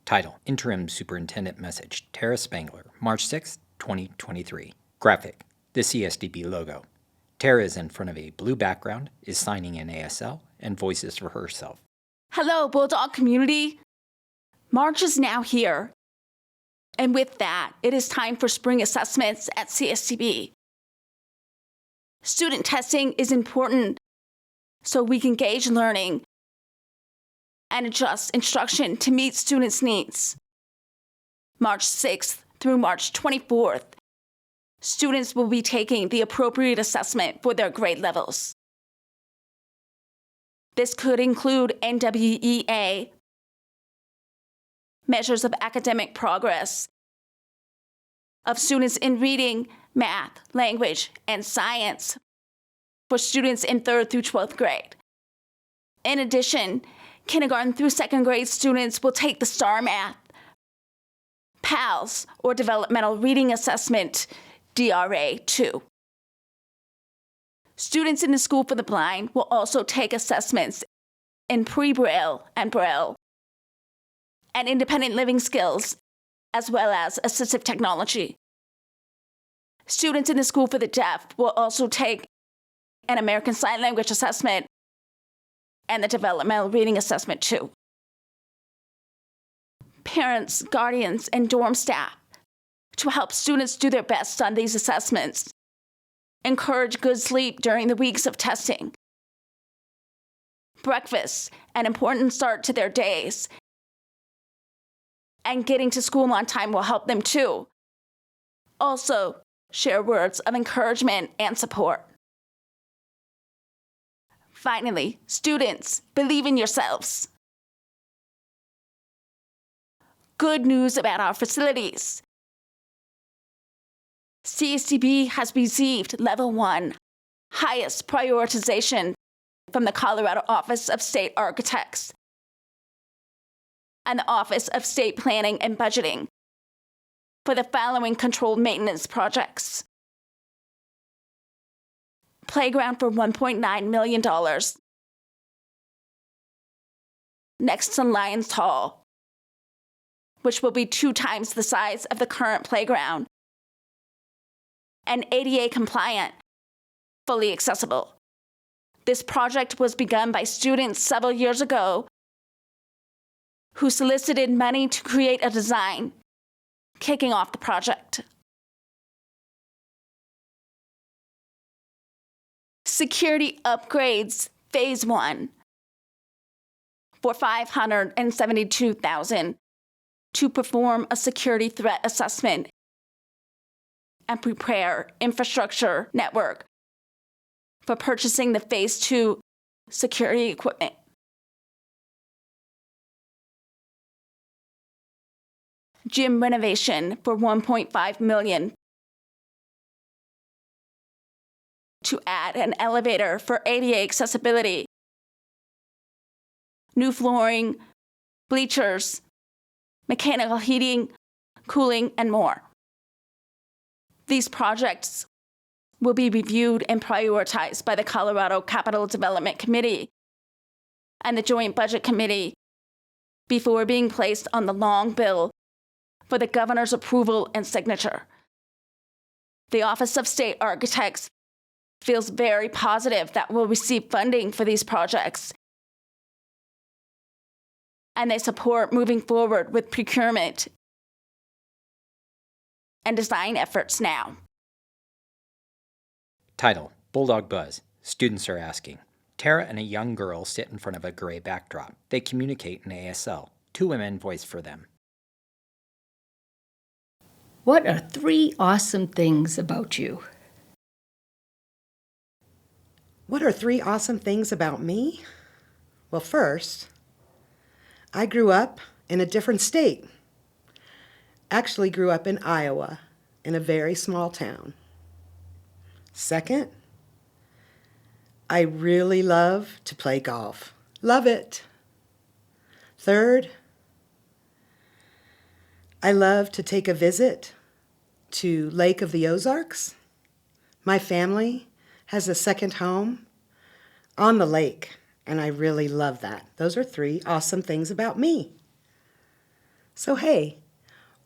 Title: Interim Superintendent Message, Tera Spangler, March 6, 2023. Graphic: the CSDB logo. Tera is in front of a blue background, is signing in ASL, and voices for herself. Hello, Bulldog community. March is now here. And with that, it is time for spring assessments at CSDB. Student testing is important so we can gauge learning and adjust instruction to meet students' needs. March 6th through March 24th, students will be taking the appropriate assessment for their grade levels. This could include NWEA, measures of academic progress of students in reading, math, language, and science for students in 3rd through 12th grade. In addition, kindergarten through 2nd grade students will take the STAR Math, PALS, or Developmental Reading Assessment, DRA-2. Students in the School for the Blind will also take assessments in pre-Braille and Braille, and independent living skills, as well as assistive technology. Students in the School for the Deaf will also take an American Sign Language assessment and the Developmental Reading Assessment too. Parents, guardians, and dorm staff, to help students do their best on these assessments, encourage good sleep during the weeks of testing. Breakfast, an important start to their days, and getting to school on time will help them too. Also, share words of encouragement and support. Finally, students, believe in yourselves. Good news about our facilities. CSDB has received Level 1, highest prioritization from the Colorado Office of State Architects and the Office of State Planning and Budgeting for the following controlled maintenance projects. Playground for $1.9 million next to Lions Hall, which will be 2 times the size of the current playground, and ADA compliant, fully accessible. This project was begun by students several years ago who solicited money to create a design, kicking off the project. Security upgrades, Phase 1, for $572,000 to perform a security threat assessment and prepare infrastructure network for purchasing the Phase 2 security equipment. Gym renovation for $1.5 million to add an elevator for ADA accessibility, new flooring, bleachers, mechanical heating, cooling, and more. These projects will be reviewed and prioritized by the Colorado Capital Development Committee and the Joint Budget Committee before being placed on the long bill for the governor's approval and signature. The Office of State Architects feels very positive that we'll receive funding for these projects, and they support moving forward with procurement and design efforts now. Title: Bulldog Buzz. Students are asking. Tera and a young girl sit in front of a gray backdrop. They communicate in ASL. 2 women voice for them. What are 3 awesome things about you? What are 3 awesome things about me? Well, first, I grew up in a different state. Actually grew up in Iowa, in a very small town. Second, I really love to play golf. Love it. Third, I love to take a visit to Lake of the Ozarks. My family has a second home on the lake, and I really love that. Those are 3 awesome things about me. So, hey,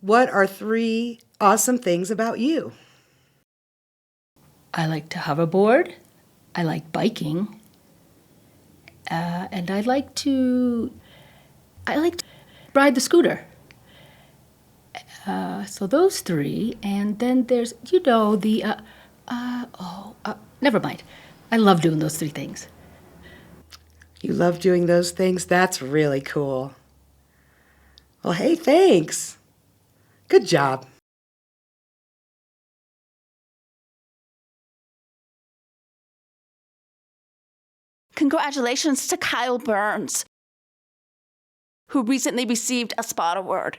what are 3 awesome things about you? I like to hoverboard. I like biking. And I like to ride the scooter. So those 3. And then there's, never mind. I love doing those 3 things. You love doing those things? That's really cool. Well, hey, thanks. Good job. Congratulations to Kyle Burns, who recently received a Spot Award.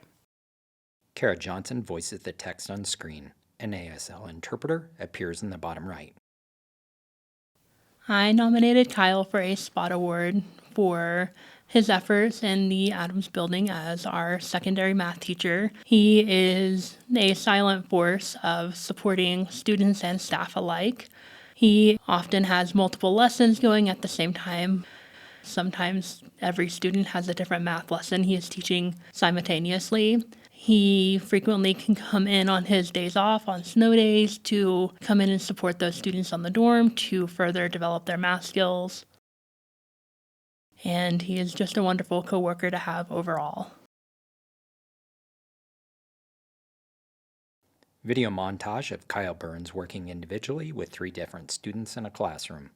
Kara Johnson voices the text on screen. An ASL interpreter appears in the bottom right. I nominated Kyle for a Spot Award for his efforts in the Adams Building as our secondary math teacher. He is a silent force of supporting students and staff alike. He often has multiple lessons going at the same time. Sometimes every student has a different math lesson he is teaching simultaneously. He frequently can come in on his days off, on snow days, to come in and support those students on the dorm to further develop their math skills. And he is just a wonderful coworker to have overall. Video montage of Kyle Burns working individually with 3 different students in a classroom.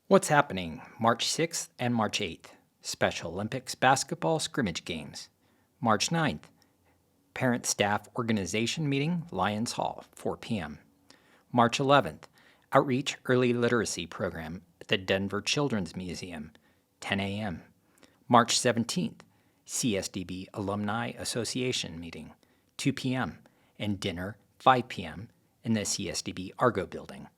What's happening March 6th and March 8th? Special Olympics basketball scrimmage games. March 9th, Parent Staff Organization Meeting, Lions Hall, 4 p.m. March 11th, Outreach Early Literacy Program at the Denver Children's Museum, 10 a.m. March 17th, CSDB Alumni Association Meeting, 2 p.m., and dinner, 5 p.m., in the CSDB Argo Building.